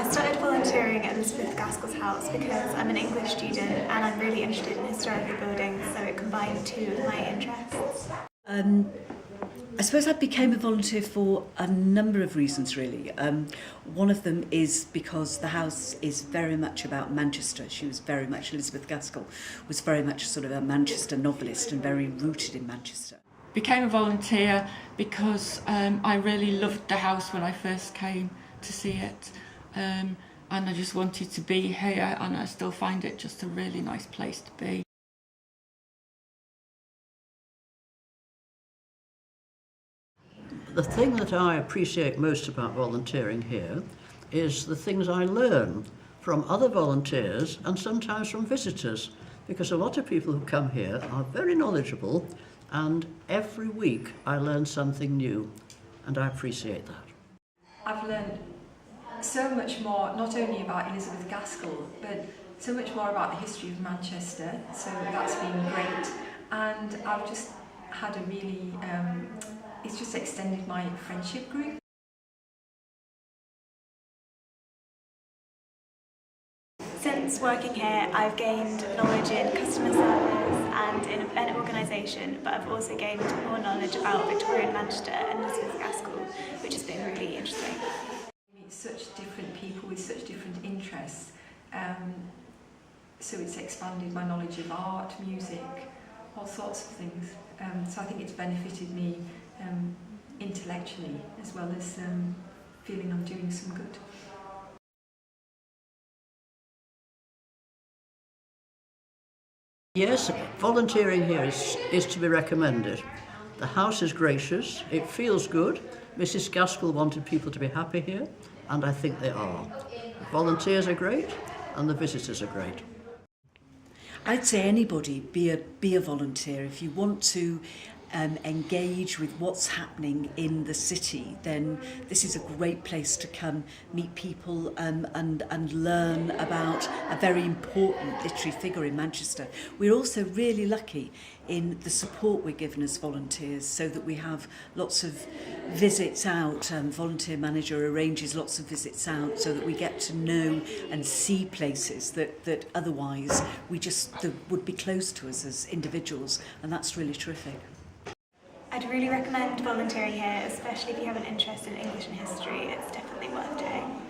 I started volunteering at Gaskell's house because I'm an English student and I'm really interested in historical buildings, so it combined two of my interests. I suppose I became a volunteer for a number of reasons, really. One of them is because the house is very much about Manchester. She was very much, Elizabeth Gaskell was very much sort of a Manchester novelist and very rooted in Manchester. Became a volunteer because I really loved the house when I first came to see it, and I just wanted to be here, and I still find it just a really nice place to be. The thing that I appreciate most about volunteering here is the things I learn from other volunteers and sometimes from visitors, because a lot of people who come here are very knowledgeable, and every week I learn something new, and I appreciate that. I've learned so much more, not only about Elizabeth Gaskell, but so much more about the history of Manchester, so that's been great. And I've just had a really, it's just extended my friendship group. Since working here, I've gained knowledge in customer service and in event organisation, but I've also gained more knowledge about Victorian Manchester and Elizabeth Gaskell, which has been really interesting. Meet such different people with such different interests, so it's expanded my knowledge of art, music, all sorts of things. So I think it's benefited me intellectually as well as feeling I'm doing some good. Yes, volunteering here is to be recommended. The house is gracious, it feels good. Mrs. Gaskell wanted people to be happy here, and I think they are. The volunteers are great, and the visitors are great. I'd say anybody be a volunteer. If you want to engage with what's happening in the city, then this is a great place to come, meet people and learn about a very important literary figure in Manchester. We're also really lucky in the support we're given as volunteers, so that we have lots of visits out. Volunteer manager arranges lots of visits out so that we get to know and see places that otherwise that would be close to us as individuals, and that's really terrific. I'd really recommend volunteering here, especially if you have an interest in English and history. It's definitely worth doing.